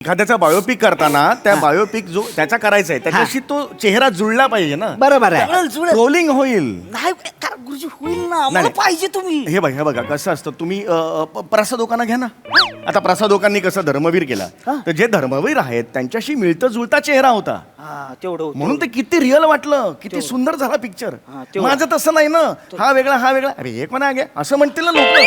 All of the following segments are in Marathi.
एखाद्याचा बायोपिक करताना त्या बायोपिक जो त्याचा करायचा आहे त्याच्याशी तो चेहरा जुळला पाहिजे ना. बरोबर आहे. ट्रोलिंग होईल. नाही गुरुजी होईल ना, मला नाही. पाहिजे तुम्ही. हे बघा कसं असतं, तुम्ही प्रसादोकांना घ्या ना. आता प्रसादोकांनी कसं धर्मवीर केला, तर जे धर्मवीर आहेत त्यांच्याशी मिळता जुळता चेहरा होता, तेवढं म्हणून ते किती रिअल वाटलं, किती सुंदर झाला पिक्चर. तेवढं. माझं तसं नाही ना, हा वेगळा हा वेगळा, अरे एक म्हणा घ्या असं म्हणतील ना लोक,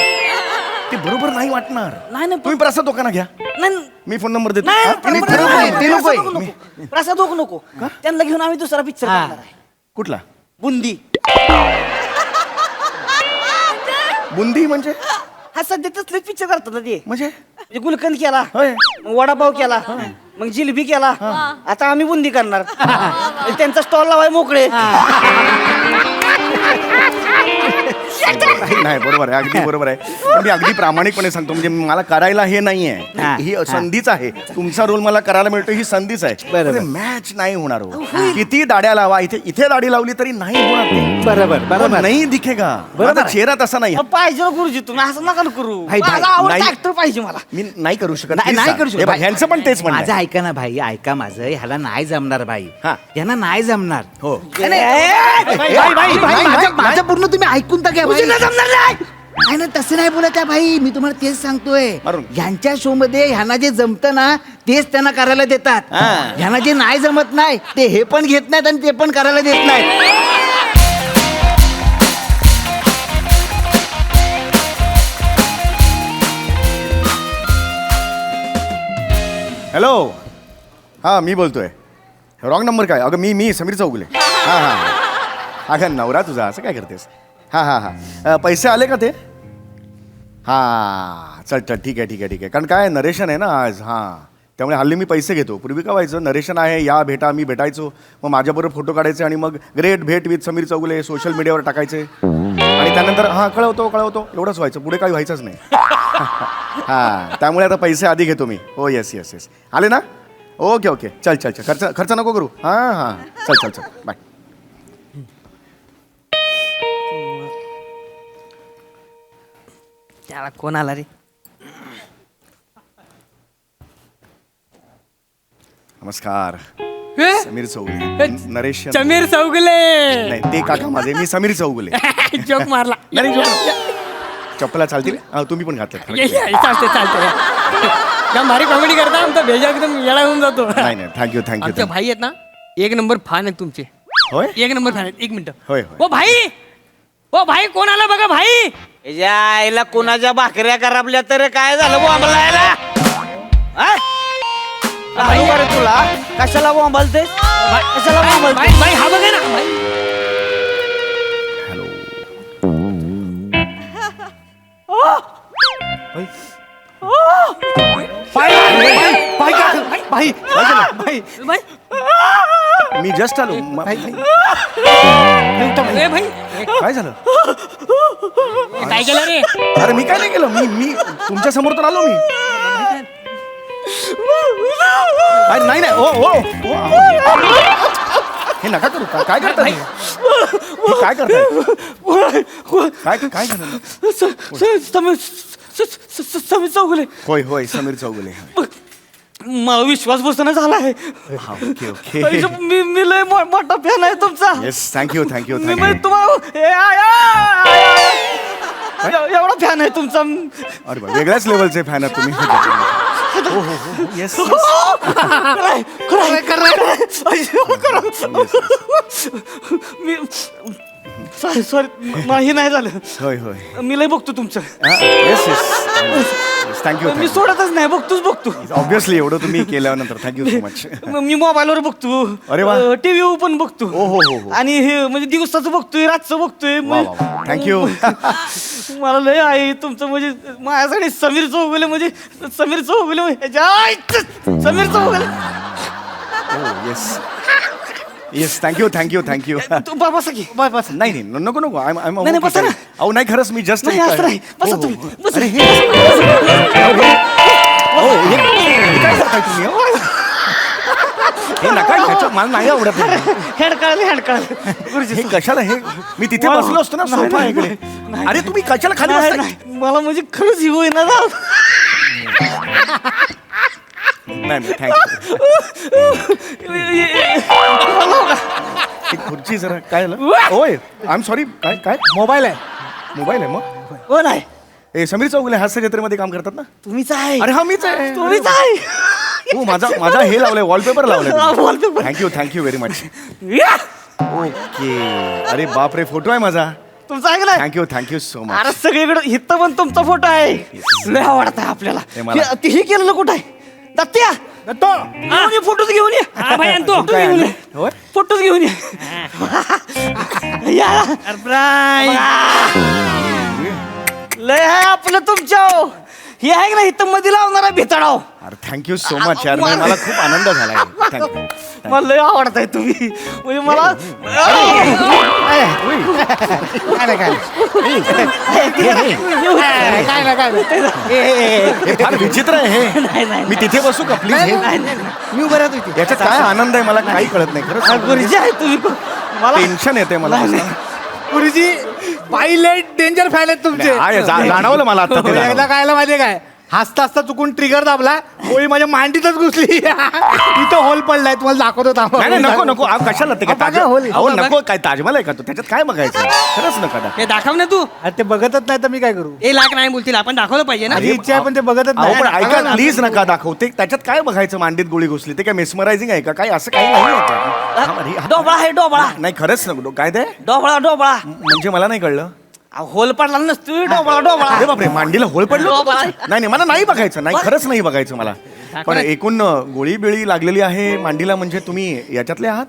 ते बरोबर नाही वाटणार. नाही ना, तुम्ही प्रसादोकांना घ्या, नाही मी फोन नंबर देतो. नाही, हा? नाही, मी नाही, ठरवलंय. नाही, ते नको आहे. प्रसाद नको. प्रसाद नको. त्यांना घेऊन आम्ही दुसरा पिक्चर हा. करणार आहे. कुठला? बुंदी. बुंदी म्हणजे हा सध्या तसलेच पिक्चर करतात ना ते. म्हणजे गुलकंद केला, होय. मग वडापाव केला, मग जिलेबी केला. आता आम्ही बुंदी करणार. म्हणजे त्यांचा स्टॉल लावाय मोकळे. नाही बरोबर आहे, अगदी बरोबर आहे. पण मी अगदी प्रामाणिकपणे सांगतो, म्हणजे मला करायला हे नाहीये, ही संधीच आहे. तुमचा रोल मला करायला मिळतो, ही संधीच आहे. बरोबर. मॅच नाही होणार हो. किती दाड्या लावा, इथे दाढी लावली तरी नाही होणार ते. बरोबर नाही दिखेगा. बरोबर माझा आहे. चेहरा तसा नाही. पाहिजे गुरुजी, तुम्ही असं नका करू. भाई, भाई, माझा आवडता नाही. ऍक्टर पाहिजे मला. मी नाही करू शकत. नाही please नाही सांग. करू हे शकत. बघ, ह्यांचं पण तेच म्हणणं माझं आहे. ऐका ना भाई, ऐका माझं, ह्याला नाही जमणार भाई. हा. यांना नाही जमणार. हो. माझं पूर्ण तुम्ही ऐकून तर घ्या भाई. नाही ना, तसं नाही बोलत आहे भाई, मी तुम्हाला तेच सांगतोय. अरुण. ह्यांच्या शो मध्ये ह्यांना जे जमतं ना तेच त्यांना करायला देतात. हा. ह्यांना जे नाही जमत नाही ते हे पण घेत नाहीत आणि ते पण करायला देत नाहीत. हॅलो, हां मी बोलतोय. रॉंग नंबर काय? अगं मी समीर चौगुले. हां अगं नवरा तुझा, असं काय करतेस? हां पैसे आले का ते? हां चल ठीक आहे. कारण काय नरेशन आहे ना आज, त्यामुळे हल्ली मी पैसे घेतो. पूर्वी का व्हायचं, नरेशन आहे, या भेटा, मी भेटायचो, मग माझ्याबरोबर फोटो काढायचे आणि मग ग्रेट भेट विथ समीर चौगुले सोशल मीडियावर टाकायचे आणि त्यानंतर कळवतो एवढंच व्हायचं, पुढे काही व्हायचंच नाही. त्यामुळे आता पैसे आधी घेतो मी. हो येस आले ना? ओके चल खर्च नको करू. हां चल बाय. त्याला कोण आला रे? नमस्कार, समीर चौगुले. नरेश समीर चौगुले. नाही, ते काका माझे, मी समीर चौगुले. जोक मारला. नाही चप्पला चालतील? तुम्ही पण घातल्यात. चालते एकदम भारी कॉमेडी करता. आमचा भेजा एकदम येडा होऊन जातो. नाही थँक्यू आमचे भाई आहेत ना, एक नंबर फॅन आहेत तुमचे. होय. एक नंबर फॅन आहेत. एक मिनिट. होय. ओ भाई कोण आला बघा भाई. याच्या आईला कोणाच्या भाकऱ्या करापल्या तर काय झालं बोंबलायला? तुला कशाला बोंबलते? कशाला बोंबलते? भाई हा बघा ना भाई. हॅलो. भाई मी जस्ट आलो. ए भाई काय झालं? काय केलं रे? अरे मी काय नाही केलं, मी तुमच्या समोर तर आलो मी. अरे नाही ओ हे नका करू. काय करताय? काय करताय? काय झालं? समीर चौगुले. होय समीर चौगुले. मला विश्वास बसना झालाय. ओके मी लय मोठा फॅन आहे तुमचा. येस थँक्यू मी तुम्हाला एवढा फॅन आहे तुमचा. अरे बा, वेगळ्याच लेवलचे फॅन आहात तुम्ही. हो येस. मी सॉरी मला हे नाही झालं. होय मी लय बघतो तुमचं. Yes thank you. मी सोडतच नाही, बघतो. ऑब्विसली एवढं तुम्ही केल्यानंतर थँक्यू सो मच. मी मोबाईलवर बघतो. अरे वा. टीव्हीवर पण बघतो. हो. आणि हे म्हणजे दिवसाचं बघतोय, रातचं बघतोय. थँक्यू. मला लय आहे तुमचं, म्हणजे माझ्यासाठी समीर चौगुले म्हणजे समीर चौगुले. Yes thank you. तू बसा की बसा. नाही नको नाही, बसा ना. अहो नाही खरंच मी जस्ट नाही, असं नाही. बसा तुम्ही, बसा. काय करताय तुम्ही? हे नका ह्याचं मला नाही आवडत. हँड कळाले हे कशाला हे मी तिथे बसलो असतो ना सोफा आहे इकडे. अरे तुम्ही कशाला खाली बसताय? मला म्हणजे खरंच ही होईना. नाही थँक्यू. खुर्ची जरा काय झालं? होय आय एम सॉरी. काय काय मोबाईल आहे. मोबाईल आहे मग? कोण आहे? ए समीर चौगुले हास्य जत्रेमध्ये काम करतात ना? तुम्हीच आहे. अरे हा मीच आहे. तुम्हीच आहे. हो माझा हे लावलंय वॉलपेपर लावलाय. wallpaper. Thank you very much. या! ओके. अरे बापरे फोटो आहे माझा. तुमचं आहे का नाही? Thank you so much. अरे सगळीकडे इथं पण तुमचा फोटो आहे. लय आवडत आहे आपल्याला. हे मला- हे केलेलं कुठं आहे? दत्त्या घेऊन ये, फोटोच घेऊन ये. हा भाई आणतो. फोटोच घेऊन ये. होय? फोटोच घेऊन ये. या. लय आहे आपलं तुमच्या. हे आहे का नाही इथं मध्ये लावणारा भितडाव. अरे थँक्यू सो मच यार. मला खूप आनंद झाला. थँक्यू. मला लय आवडत आहे तुम्ही. म्हणजे मला हे फार विचित्र आहे नाही, हे. नाही. मी तिथे बसू का प्लीज? मी उभं राहतो इथे. याच्यात काय आनंद आहे मला काही कळत नाही खरंच. गुरुजी आहे तुम्ही. मला टेन्शन येते मला. गुरुजी पायलट डेंजर फॅन आहेत तुमचे. जाणवलं मला आता ते एकदा जाणवलं. कायला माहितीये काय, हसता हसता चुकून ट्रिगर दाबला, गोळी माझ्या मांडीतच घुसली. इथं होल पडलाय, तुम्हाला दाखवतो थांबा. नाही नको नको अहो, कशाला ते काय बघा, ताज होल. अहो नको काय ताजमहल आहे का तो? त्याच्यात काय बघायचं? खरंच नका दाखवू. हे दाखव ना तू. अरे ते बघतच नाही तर मी काय करू? ए लाख नाही बोलतील, आपण दाखवलं पाहिजे ना. माझी इच्छा आहे पण ते बघतच अहो पण नाही. ऐका प्लीज नका दाखवू. ते त्याच्यात काय बघायचं? मांडीत गोळी घुसली ते काय मेस्मरायझिंग आहे का? काही असं काही नाही आहे का? हा, अरे, डोबळा आहे डोबळा. नाही खरंच नको. काय ते डोबळा म्हणजे मला नाही कळलं. होल पडला नसतो डोबळा. अरे बापरे मांडीला होळ पडलं? डोबळा. नाही मला नाही बघायचं. नाही खरंच नाही बघायचं मला. पण एकूण गोळी बिळी लागलेली आहे मांडीला म्हणजे तुम्ही याच्यातले आहात?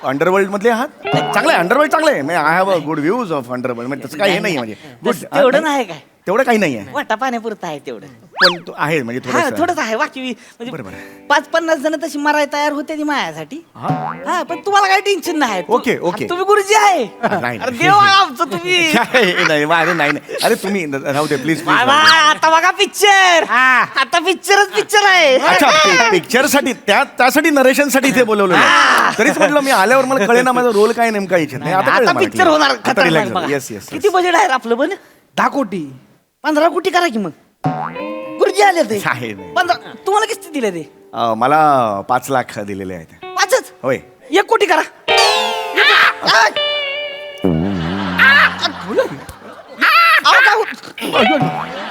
अंडरवर्ल्ड मधले आहात? चांगलं आहे अंडरवर्ल्ड चांगलं आहे. I have a good views of underworld. म्हणजे तसं काही हे नाही म्हणजे गुड. तेवढं नाही काय, तेवढं काही नाही आहे. वाटा पाण्यापुरतं आहे तेवढं. पण तो आहे म्हणजे हा थोडं थोडंच आहे. बाकी बरोबर. म्हणजे 5-50 जण तशी मारायला तयार होते ती मायासाठी. हा पण तुम्हाला काही टेन्शन नाही. Okay, okay. तुम्ही गुरुजी आहे. नाही. अरे देव आहे आमचं तुम्ही. नाही अरे नाही. अरे तुम्ही राहू दे प्लीज बाय प्लीज. बाय. आता बघा पिक्चर. आता पिक्चर आहे. अच्छा पिक्चर साठी त्यासाठी नरेशन साठी इथे बोलवलं. तरीच म्हटलं मी आल्यावर मला कळे ना माझा रोल काय नेमका याच्यात. नाही आता पिक्चर होणार खतरनाक बघा. Yes yes. किती बजेट आहे रे आपलं पण? 10 कोटी. 15 कोटी करा की मग. गुरुजी आले ते आहे नाही. 15. तुम्हाला किती दिले ते? मला 5 लाख दिलेले आहेत. 5च. होय 1 कोटी करा.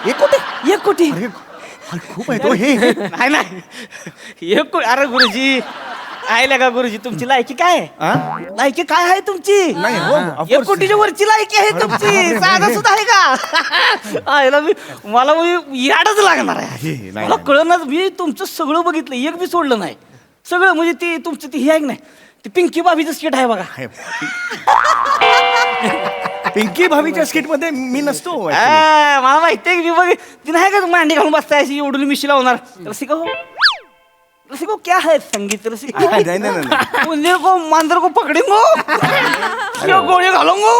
एक कोटी. 1 कोटी. अरे खूप आहे तो हे. नाही 1 कोटी. अरे गुरुजी आयला का गुरुजी तुमची लायकी काय आहे? हा? लायकी काय आहे तुमची? नाही हो of 1 course. कोटीच्या वरची लायकी आहे तुमची. साधा सुद्धा आहे का? आयला मला याडच लागणार हे, आहे. नाही, मला नाही. कळणार. मी तुमचं सगळं बघितलं, एक बी सोडलं नाही. सगळं म्हणजे ती तुमचं ती हे आहे की नाही, ती पिंकी बाबीचं स्केट आहे बघा. आहे. पिंकी भाभीच्या स्किट मध्ये मी नसतो actually. मला माहितीये की मी बघ ती नाही का मांडी घालून बसताय अशी एवढी मिशी लावणार. रसिको रसिको क्या है संगीत रसिको? नाही, नाही, नाही, नाही. उंदीर को मांजर को पकडेंगो किंवा गोळी घालूंगो.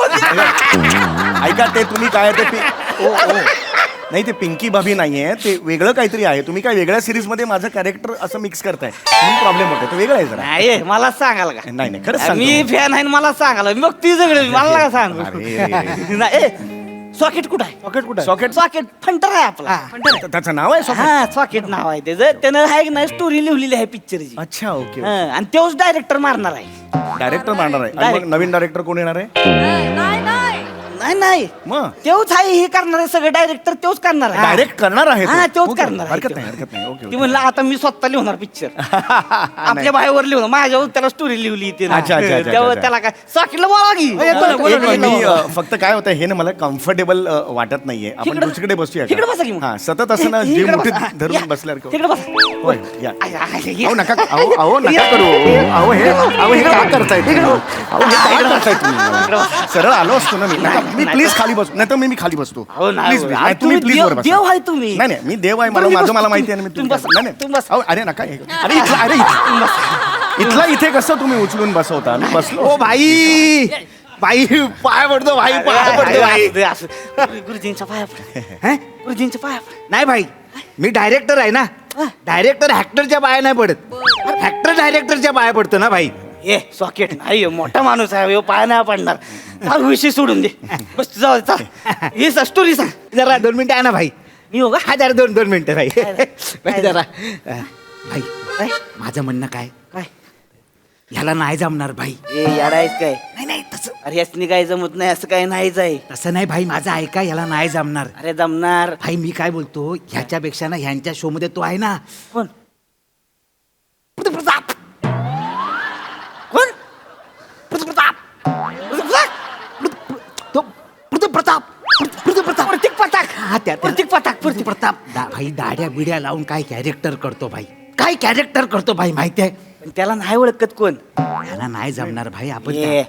ऐका ते तुम्ही काय ते ओ नाही ते पिंकी भाभी नाहीये ते वेगळं काहीतरी आहे. तुम्ही काय वेगळ्या सिरीज मध्ये माझं कॅरेक्टर असं मिक्स करताय म्हणून प्रॉब्लेम होतो. ते वेगळं आहे जरा. नाही मला सांगाल का? नाही नाही खरंच सांगतो. मी फॅन आहे मला सांगाल. मग ती सगळे मला का सांगू? अरे. नाही सॉकेट कुठं आहे? पॉकेट कुठं आहे? सॉकेट सॉकेट फंटर आहे आपला. त्याचं नाव आहे सॉकेट. हा सॉकेट नाव आहे त्याचं. त्यानं आहे की नाही स्टोरी लिहिलेली आहे पिक्चरची. अच्छा ओके. आणि तोच डायरेक्टर मारणार आहे. डायरेक्टर मारणार आहे. आणि मग नवीन डायरेक्टर कोण येणार आहे? नाही मग तेच आहे हे करणार आहे सगळं. डायरेक्टर तेच करणार आहे. डायरेक्ट करणार आहे तो? हा, तोच ओके, करणार आहे हरकत तो. नाही हरकत नाही. ओके ती म्हणलं आता मी स्वतः लिहणार पिक्चर. आपल्या बाहेर लिहून माझ्यावर त्याला स्टोरी लिहिली ती. अच्छा, अच्छा, अच्छा, तेव्हा अच्छा. त्याला काय सॉकेटला बोला की. मी फक्त काय होतं हे ना मला कम्फर्टेबल वाटत नाहीये. आपण इकडं- दुसरीकडे बसूया इकडं बसा की मग. हा सतत असं ना जे इकडं मुठीत बसा. धरून या. बसल्यावर तिकडे बसा. होय या. या. अहो नका अहो नका करू. अहो हे काय करताय तुम्ही? अहो हे काय करताय तुम्ही? सरळ आलो असतो ना मी. मी प्लीज खाली बसतो. नाही तर मी खाली बसतो. हो, नाही, प्लीज हो. प्लीज. अरे नाही, तुम्ही तुम्ही प्लीज वर देव- बसा. देव आहे तुम्ही. नाही नाही मी देव आहे. मला तुम्ही माझं बसा, मला माहिती आहे ना. मी तुम्ही बसा, नाही नाही तुम्ही बसा. अहो, अरे नका अरे इथला अरे इथला इथे कसं तुम्ही उचलून बसवता? मी बसलो. ओ भाई बाई पाय पडतो भाई, पाय पडतो भाई. गुरुजींच्या पाया पड. गुरुजींच्या पाया पड. नाही भाई मी डायरेक्टर आहे ना. डायरेक्टर ऍक्टरच्या पाया नाही पडत. ऍक्टर डायरेक्टरच्या पाया पडतो ना भाई. ए सॉकेट नाही मोठा माणूस आहे पाय नाही पडणार. चाल विषय सोडून दे. बस जाऊ दे, चाल ही स्टोरी सांग. जरा 2 मिनिटं आहे ना भाई. मी हो का? हा जरा 2 मिनिटं भाई भाई जरा भाई काय माझं म्हणणं काय काय ह्याला नाही जमणार भाई. ए याडा आहेस काय? नाही नाही तसं अरे यासनी काय जमत नाही असं काय नाहीच आहे. तसं नाही भाई, माझं ऐका, ह्याला नाही जमणार. अरे जमणार. भाई मी काय बोलतो, ह्याच्यापेक्षा ना ह्यांच्या शो मध्ये तो आहे ना कोण प्रताप कोण प्रताप तो प्रताप प्रतीक पताक हा त्या प्रतीक पताक प्रताप भाई दाड्या बिड्या लावून काय कॅरेक्टर करतो भाई, काय कॅरेक्टर करतो भाई माहिती आहे. पण त्याला नाही ओळखत कोण. ह्याला नाही जमणार भाई. आपण ए,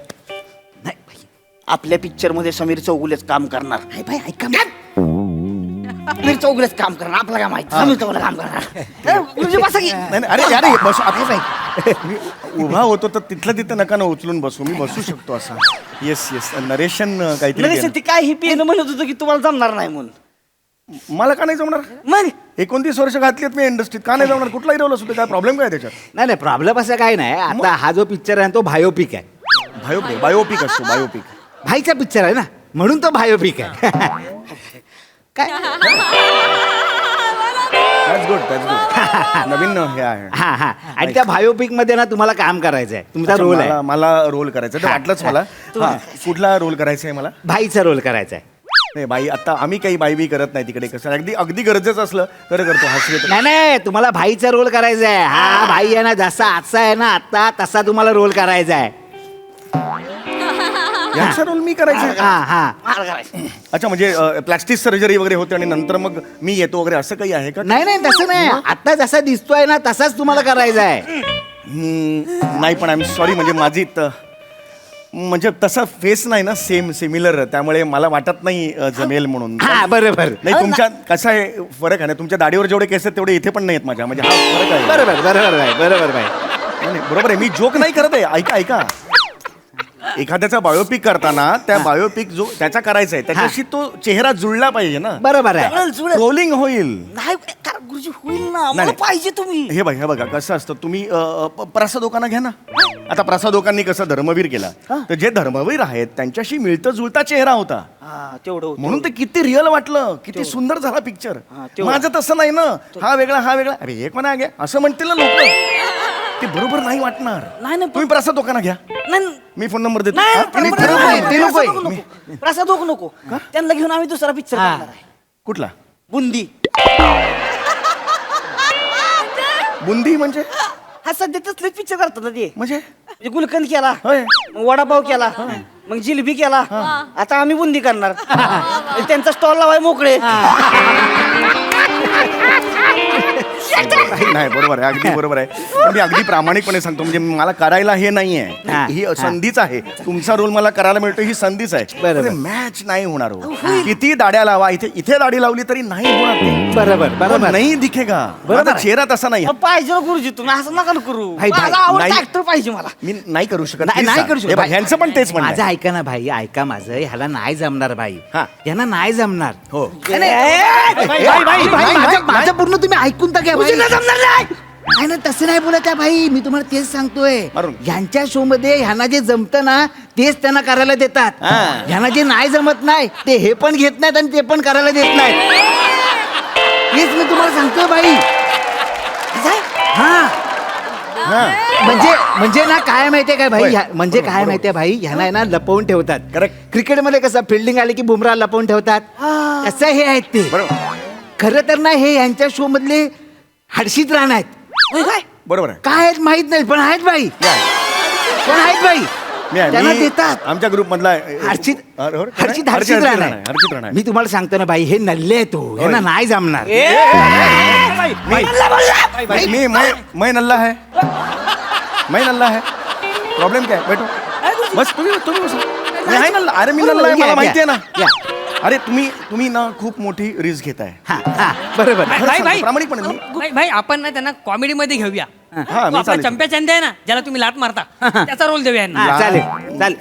नाही भाई. आपल्या पिक्चर मध्ये समीर चौगुलेच काम करणार. नाही भाई ऐका समीर चौगुलेच काम करणार. आपला काय माहिती समीर चौगुले काम करणार. गुरुजी बसा की. नाही नाही, अरे यार बस मी उभा होतो तर तिथलं तिथं नका ना उचलून बसू, मी बसू शकतो असा. येस येस नरेशन काहीतरी नरेश केलं. ते काय ही पिणं म्हणत होतं की तुम्हाला जमणार नाही म्हणून. मला का नाही जमणार? मग 29 वर्ष घातलीत मी इंडस्ट्रीत, का नाही जमणार? कुठलाही रोल असतो, काय प्रॉब्लेम काय त्याच्यात? नाही नाही प्रॉब्लेम असं काय नाही. आता हा जो पिक्चर आहे तो बायोपिक आहे. बायोपिक असतो, बायोपिक. भाईचा पिक्चर आहे ना म्हणून तो बायोपिक आहे. काय दॅट्स गुड नवीन हे आहे. हा हा आणि त्या बायोपिक मध्ये ना तुम्हाला काम करायचं आहे, तुमचा रोल आहे. मला रोल करायचा तर वाटलंच मला. हा, कुठला रोल करायचा आहे मला? भाईचा रोल करायचा आहे. नाही बाई, आता आम्ही काही बाई बी करत नाही तिकडे. कसं अगदी अगदी गरजेचं असलं तर करतो. हसले नाही नाही तुम्हाला भाईचा रोल करायचा आहे. हा भाई आहे ना जसा आजचा आहे ना आता तसा तुम्हाला रोल करायचा आहे. यांचा रोल मी करायचा आहे. हा हा मार करायचं. अच्छा, म्हणजे प्लॅस्टिक सर्जरी वगैरे होते आणि नंतर मग मी येतो वगैरे असं काही आहे का? नाही नाही तसं नाही. आता जसा दिसतोय ना तसाच तुम्हाला करायचा आहे. नाही पण आय एम सॉरी, म्हणजे माझी म्हणजे तसा फेस नाही ना सिमिलर, त्यामुळे मला वाटत नाही जमेल म्हणून. हा बरोबर नाही तुमच्या कसं आहे फरक आहे ना, तुमच्या दाढीवर जेवढे केस आहेत तेवढे इथे पण नाही आहेत माझ्या, म्हणजे हा फरक आहे. बरोबर बरोबर भाई बरोबर भाई. नाही, बरोबर आहे, मी जोक नाही करत आहे. ऐका ऐका, एखाद्याचा बायोपिक करताना त्या बायोपिक जो त्याचा करायचा आहे त्याच्याशी तो चेहरा जुळला पाहिजे ना. बरोबर आहे. जुळेल, जुळेल. ट्रोलिंग होईल. नाही कारण गुरुजी होईल ना. मला नाही. पाहिजे तुम्ही. हे बघा कसं असतं, तुम्ही प्रसादोकांना घ्या ना. आता प्रसादोकांनी कसं धर्मवीर केला, तर जे धर्मवीर आहेत त्यांच्याशी मिळतं जुळता चेहरा होता, हा तेवढं होतं. म्हणून ते किती रिअल वाटलं, किती सुंदर झाला पिक्चर. हा, तेवढं. माझं तसं नाही ना, हा वेगळा हा वेगळा. अरे एक म्हणा घ्या असं म्हणतील ना लोक, ते बरोबर नाही वाटणार. नाही ना, तुम्ही प्रसादोकांना घ्या, नाही मी फोन नंबर देतो. नाही, हा? नाही, मी नाही, ठरवलं. नाही, ते नको आहे. प्रसाद नको. प्रसाद नको. त्यांना घेऊन आम्ही दुसरा पिक्चर हा. करणार आहे. कुठला? बुंदी. बुंदी म्हणजे? हा सध्या तसलेच पिक्चर करतात ना ते. म्हणजे म्हणजे गुलकंद केला, होय. मग वडापाव केला, मग जिलेबी केला. आता आम्ही बुंदी करणार. म्हणजे त्यांचा स्टॉल लावाय मोकळे. नाही बरोबर आहे, अगदी बरोबर आहे. पण मी अगदी प्रामाणिकपणे सांगतो, म्हणजे मला करायला हे नाहीये, हा. ही संधीच आहे. तुमचा रोल मला करायला मिळतो, ही संधीच आहे. बरोबर. मॅच नाही होणार हो. किती दाड्या लावा, इथे दाढी लावली तरी नाही होणार ते. बरोबर बरोबर. नाही दिखेगा. बरोबर माझा आहे. चेहरा तसा नाही. पाहिजे गुरुजी तुम्ही असं नका ना करू. भाई, भाई, माझा आवडता नाही. ऍक्टर पाहिजे मला. मी नाही करू शकत. नाही Please नाही सांग. करू हे शकत. बघ, ह्यांचं पण तेच म्हणणं माझं आहे. ऐका ना भाई, ऐका माझं, ह्याला नाही जमणार भाई. हा. यांना नाही जमणार. हो. माझं पूर्ण तुम्ही ऐकून तर घ्या भाई. नाही ना तसं नाही बोलत आहे भाई, मी तुम्हाला तेच सांगतोय. मारून. यांच्या शो मध्ये ह्यांना जे जमतं ना तेच त्यांना करायला देतात. हा. ह्यांना जे नाही जमत नाही ते हे पण घेत नाहीत आणि ते पण करायला देत नाहीत. तेच मी तुम्हाला सांगतोय भाई. हा म्हणजे ना काय माहितीये काय भाई, होय. म्हणजे बरोबर, काय बरोबर. माहितीये भाई, ह्यांना आहे ना लपवून ठेवतात. Correct. क्रिकेटमध्ये कसं फिल्डिंग आली की बुमरा लपवून ठेवतात, तसं हे आहेत ते. बरोबर खरं तर ना हे यांच्या शो मधले हर्षित राण आहेत. काय बरोबर आहे. काय आहेत माहित नाही पण आहेत बाई, पण आहेत बाई. त्यांना देतात. आमच्या ग्रुप मधला हर्षित हर्षित राणा आहे. हर्षित राणा आहे. मी तुम्हाला सांगतो ना बाई, हे नल्ले आहे तो, यांना नाही जमणार. मैं नल्ला है, मैं नल्ला है. प्रॉब्लेम काय? बैठो बस, तुम्ही बसा. मी आहे नल्ला. अरे मी नल्ला आहे, मला माहिती आहे ना. या. अरे तुम्ही ना खूप मोठी रिस्क घेताय. हा, हा, बरोबर. खरं भाई, सांगतो, भाई. प्रामाणिकपणे भाई आपण ना त्यांना कॉमेडी मध्ये घेऊया. हा, तो मी आपला चालेल. चंप्या चंदे आहे ना, ज्याला तुम्ही लात मारता, त्याचा रोल देऊया यांना. हा, चालेल चालेल.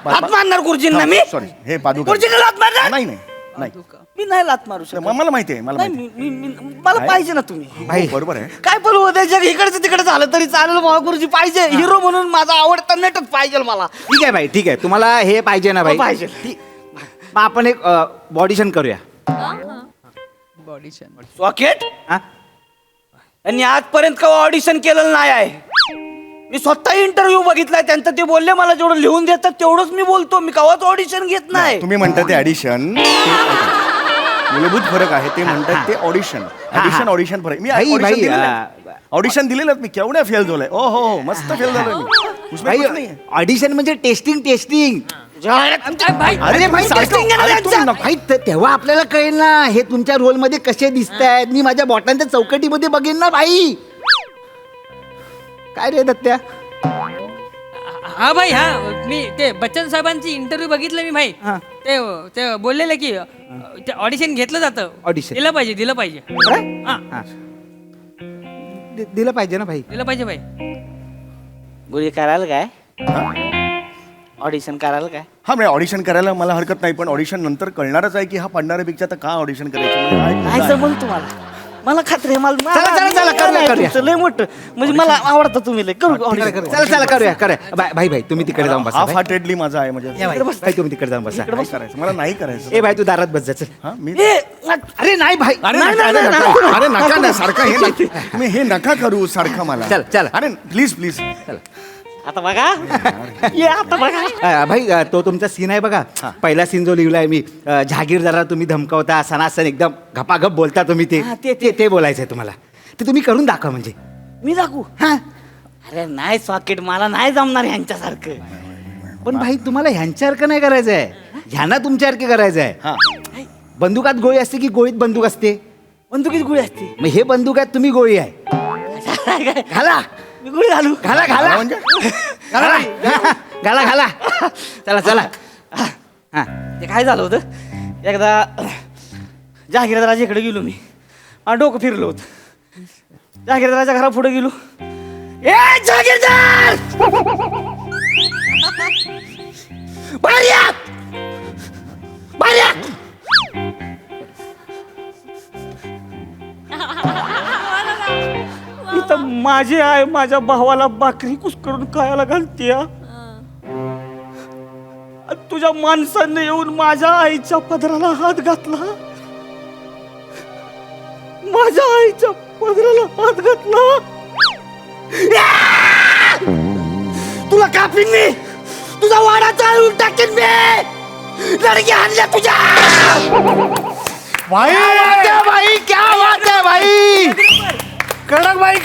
हात मारणार गुरुजींना मी. सॉरी, हे पादुका. गुरुजींना लात मारणार? नाही नाही नाही. मी नाही लात मारू शकत. मला माहिती आहे, मला नाही माहिती मला पाहिजे ना तुम्ही. आहे. हो, बरोबर आहे. काय पण होते जग इकडचं तिकडे झालं तरी चालेल. मला गुरुजी पाहिजे, हिरो म्हणून माझा आवडता नटच पाहिजे मला. ठीक आहे भाई, ठीक आहे. तुम्हाला हे पाहिजे ना भाई? पाहिजे. मग आपण एक ऑडिशन करूया. सॉकेट हा? आणि आजपर्यंत का ऑडिशन केलेलं नाही आहे. मी स्वतः इंटरव्ह्यू बघितलाय त्यांचं. ते बोलले मला जेवढं लिहून देतात तेवढंच मी बोलतो. मी कवाच ऑडिशन घेत नाही. तुम्ही म्हणता ते ॲडिशन मूलभूत फरक आहे. ते म्हणतात ते ऑडिशन. ऑडिशन फरक. मी भाई, ऑडिशन दिलेलं मी केवढ्या फेल झालोय. ओ हो मस्त फेल झालोय मी. उसमें कुछ नाही है. ऑडिशन म्हणजे टेस्टिंग. भाई अरे भाई, सारखं- अरे तुम्ही नको. भाई, तेव्हा आपल्याला कळेल ना हे तुमच्या रोल मध्ये कसे दिसत आहेत. मी माझ्या बॉटांच्या चौकटीमध्ये बघेन ना भाई. काय रे दत्त्या? हा भाई हा मी ते बच्चन साहेबांची इंटरव्ह्यू बघितलं मी भाई. हा. ते बोललेले की ऑडिशन घेतलं जातं. Audition. दिलं पाहिजे काय? हा हा. दिलं पाहिजे ना भाई. दिलं पाहिजे भाई. गुरुजी कराल काय ऑडिशन कराल काय. हा म्हणजे ऑडिशन करायला मला हरकत नाही. पण ऑडिशन नंतर कळणारच आहे की हा पडणाऱ्या पेक्षा तर का ऑडिशन करायचं म्हणजे हा एक मुद्दा नाही आहे. जमल तुम्हाला. मला खात्री आहे. चला, करूया. तुमचं लय मोठं म्हणजे मला आवडतं तुम्ही लय. करू audition. चला करूया. भाई तुम्ही तिकडे जाऊन बसा. हा भाई. हार्टेडली माझा आहे म्हणजे या भाई, तुम्ही तिकडे जाऊन बसा. नाही करायचं मला नाही करायचं. ए भाई तू दारात बस जा चल. हा मी ए, अरे नाही भाई. अरे नाही, नका, नाही, अरे नाही, नका. नाही. अरे नका ना सारखं हे नका. तुम्ही हे नका करू सारखं मला. चल. अरे प्लीज आता बघा ये आता बघा. भाई तो तुमचा सीन आहे बघा. पहिला सीन जो लिहिलाय मी जहागीरदाराला तुम्ही धमकावता सणासण एकदम घपाघप बोलता तुम्ही. हा, ते बोलायचंय तुम्हाला. ते तुम्ही करून दाखवा म्हणजे. मी दाखवू. हा. अरे नाही सॉकेट मला नाही जमणार ह्यांच्यासारखं. पण भाई तुम्हाला ह्यांच्यासारखं नाही करायचंय. ह्यांना तुमच्यासारखं करायचंय. हा बंदुकात गोळी असते की गोळीत बंदूक असते. बंदुकीत गुळी असते. मग हे बंदुकात तुम्ही गोळी आहे. घाला मी गुळी घालू. घाला म्हणजे घाला चला हा. ते काय झालं होतं एकदा जहागीरदाराच्या इकडे गेलो मी. आणि डोकं फिरलं होतं. जहागीरदाराच्या घरा पुढे गेलो. ए जहागीरदार बाहेर या. बाहेर या. इथं माझी आई माझ्या भावाला भाकरी कुस्करून खायला घालते. तुझ्या माणसाने येऊन माझ्या आईच्या पदराला हात घातला. माझ्या आईच्या पदराला हात घातला. तुला कापीन मी. तुझा वाडा चालवून टाकेन मी. लडकी आणल्या तुझ्या. भाई क्या बात है भाई. कडक भाई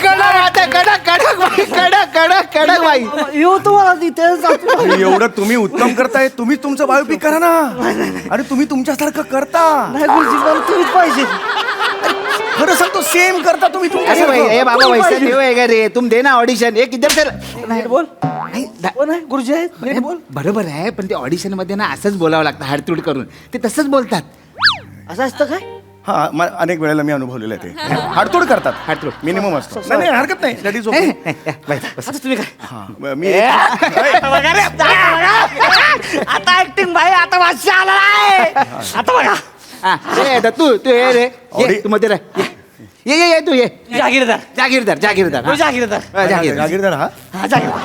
कडक भाई. येऊ तुम्हाला तिथे एवढं तुम्ही उत्तम करताय. तुम्ही तुमचं बायोपिक करा ना. अरे तुम्ही तुमच्यासारखं करता. नाही गुरुजी मला तुम्हीच पाहिजे. खरं सांगतो सेम करता तुम्ही अरे भाई ए बाबा वैसे नहीं होएगा रे. तुम देना ऑडिशन. एक इधर से नीट बोल. नाही, कोण आहे गुरुजी आहेत नीट बोल. बरोबर आहे पण ते ऑडिशन मध्ये ना असंच बोलावं लागतं हाडतूड करून. ते तसंच बोलतात. असं असतं काय. हा अनेक वेळेला मी अनुभवलेलं आहे ते. हाडतोड करतात. हाडतूड. मिनिमम असतो. नाही हरकत नाही. That is okay. बस. आता तुम्ही काय हा मी बघा रे, आता बघा. आता ऍक्टिंग भाई आता वाशी आला आहे. आता बघा हा, ए, तू ये रे. ये, तू मध्ये राह. ये तू ये. जागीरदार. जागीरदार हो, जागीरदार. जागीरदार हा हा जागीरदार.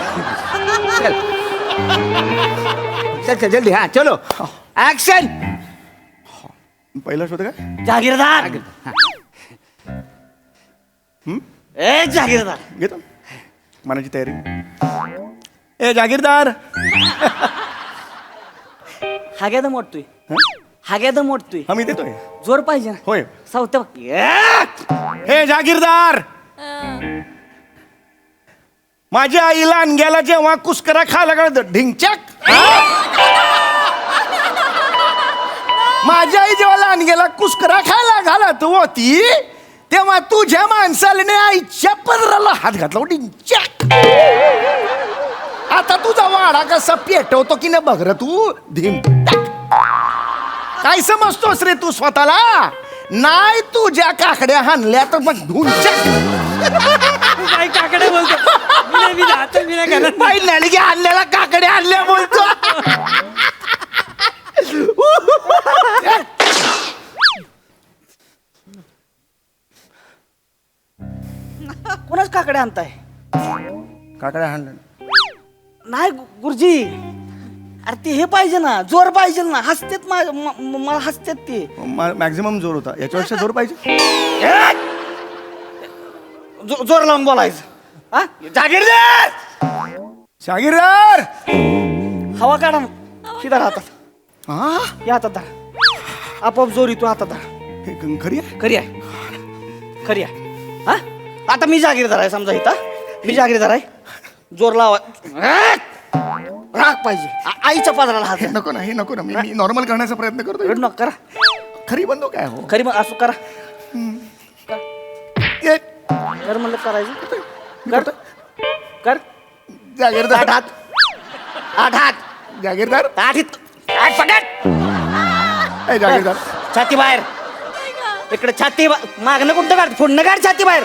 चल जल्दी हा चलो ऍक्शन. पहिला शोध काय जागीरदार. ए जागीरदार. घेतो मनाची तयारी. ए जागीरदार. हाग्याद मोडतोय. हाग्याद मोडतोय. हा मी देतोय. जोर पाहिजे ना. होय. सावत्या हे जागीरदार. माझ्या आईला अनग्याला जेव्हा कुस्करा खायला लागला ढिंचक. माझ्या आई जेव्हा अनग्याला कुस्करा खायला घालत होती तेव्हा तुझ्या माणसाला आईच्या पदराला हात घातला ढिंचक. आता तुझा वाडा कसा पेटवतो की न बघ र तू. धिमटक. काय समजतोस रे तू स्वतःला. नाही तुझ्या काकड्या हाणल्या तर मग ढुंचक. काय काकडे बोलतो. मी नाही करत. बाई नळगी आणलेला काकडे आणल्या बोलतो. कोणाच काकडे आणताय. काकड्या हाणल्या नाही गुरुजी अरे ते हे पाहिजे ना, जोर पाहिजे ना, हसतेत मला हसतेत ते. मॅक्झिमम जोर होता, याच्यापेक्षा जोर पाहिजे. जोर लावून बोलायचं. हा जागीरदार, शागिरदार. हवा काढा शिदा हातात. हा या हातात धरा, आपोआप जोर येतो हातात धरा. हे खरी आहे. खरी आहे, खरी आहे. हा आता मी जागीरदार आहे समजा इथं, मी जागीरदार आहे. जोर लावा, राग पाहिजे. आईच्या पादराला हात हे नको ना, हे नको ना. मी नॉर्मल करण्याचा प्रयत्न करतो. रडू नका, करा खरी बंदो काय हो. खरी मग असं करा. ये, कर म्हणलं करायचं. मी कर करतो. कर. जागीरदार. आठ हात, आठ हात, जागीरदार. आठ हित, आठ पकड. ए, जागीरदार. छाती बाहेर, इकडे छाती मागणं कुठं काढ, फोडणं काढ छाती बाहेर,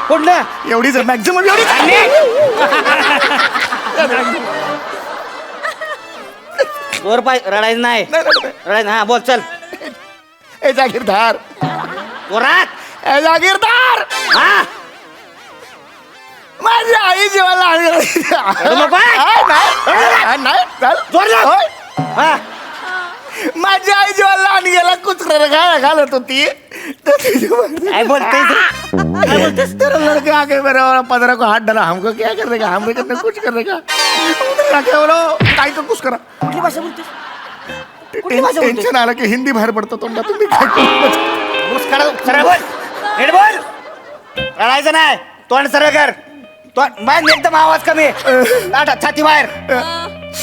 फोडणं. एवढीच मॅक्झिमम एवढीच. जोर पाहिजे, रडायचं नाही. रडायचं हा, बोल चल. ए जागीरदार. जोरात. ए जागीरदार. हा माझी आई जेवायला रडू नको, नाही चाल. जोर लाव. होय. हा माझी आई जेवायला आणि गेला कुचकर घालत होती. काय बोलतोय तू? काय बोलतोस? तर लड़का आके मेरे पंद्रह को हाथ डाला. हमको क्या कर देगा, हमरे करने कुछ कर देगा. क्या बोलो काय का कुछ करा. कुठली भाषा बोलतोस? कुठली भाषा बोलतोस? टेन्शन आलं की हिंदी बाहेर पडतं तोंडात. तुम्ही काय करू? मुस्कारा सरळ बोल, नीट बोल. रडायचं नाही, तोंड सरळ कर. तोंड बाहेर एकदम आवाज कमी. ताट छाती बाहेर.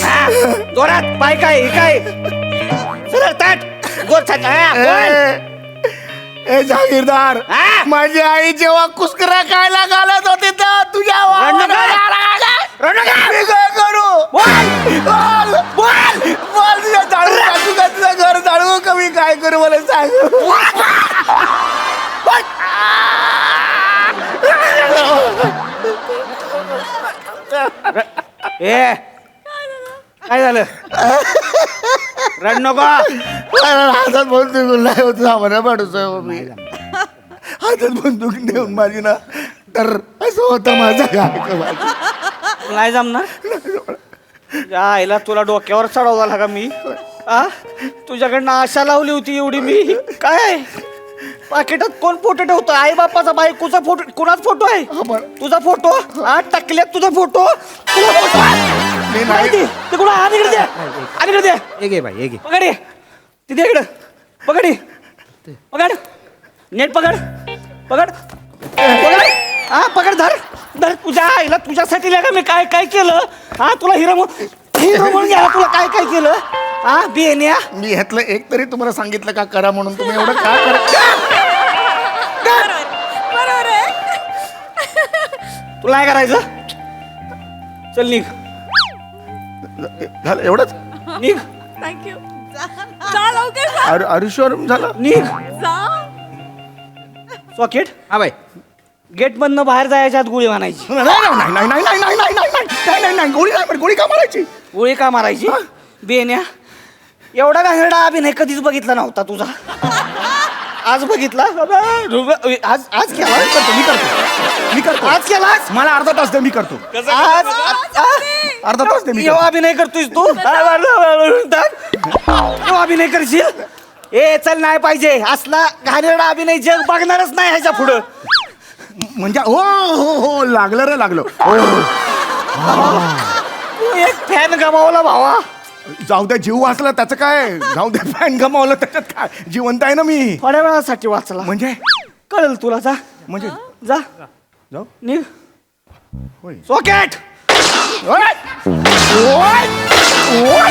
हा, जोरात. पाय काय, हे काय, सरळ ताट. जोर छाती. हा, बोल. ए जागीरदार. हा? माझी आई जेव्हा कुस्करा खायला घालत होती तर तुझ्या रडू नका. रडू नका. मी काय करू. बोल बोल बोल. तुझ्या जाळू काजू का तुझं घर जाळू का मी काय करू मला सांग. ए काय झालं? रड नको. हातात बंदूक नाही होत सामान्य माणूस आहे हो मी. हातात बंदूक नेऊन माझी ना तर असं होतं माझं काय. नाही जमणार. या आईला तुला डोक्यावर चढवला का मी? आ तुझ्याकडनं आशा लावली होती एवढी मी. काय पाकिटात कोण फोटो ठेवतो? आई बापाचा, बायकोचा फोटो, कुणाच फोटो आहे? तुझा फोटो. टाकल्यात तुझा फोटो. तुझा फोटो मी नाही. ते कुणा? आणि इकडे द्या, आणि इकडे द्या. एक आहे भाई, एक आहे. पकड ये. तिथे इकडं पकड ये. पकड नेट पकड. पकड पकड. हा पकड. धर धर. तुझ्या आईला तुझ्यासाठी का मी काय काय केलं? हा तुला हिरो म्हणून घ्या. तुला काय काय केलं? हा बेन्या. मी ह्यातलं एक तरी तुम्हाला सांगितलं का करा म्हणून. तुम्ही एवढं का करत. तुला काय करायचं? चल निघ. झालं एवढंच. निघ. थँक्यू. जा लवकर जा. आरुष्वर झालं. निघ. जा. सॉकेट. हा भाई. गेट मधनं बाहेर जायच्या आत गोळी मारायची. नाही नाही नाही नाही नाही नाही नाही नाही नाही नाही नाही गोळी नाही. गोळी का मारायची. गोळी का मारायची? बेन्या एवढा घाणेरडा अभिनय कधीच बघितला नव्हता तुझा. आज बघितला. आज आज केला. मी करतो आज केलास. मला अर्धा तास दे. मी करतो आज अर्धा तास दे. मी एवढा अभिनय करतोयस तू. एवढा अभिनय करशील? ए चल नाही पाहिजे असला घाणेरडा अभिनय. जग बघणारच नाही ह्याच्या पुढं. म्हणजे हो हो हो लागलं रे लागलं. तू एक फॅन गमावला भावा. जाऊ द्या. जीव वाचला त्याचं काय. जाऊ द्या. फॅन गमावलं त्याच्यात काय. जिवंत आहे ना मी. थोड्या वेळासाठी वाचला म्हणजे कळेल तुला. जा म्हणजे जा जाऊ. निघ. होय. सॉकेट. ओय! ओय! ओय!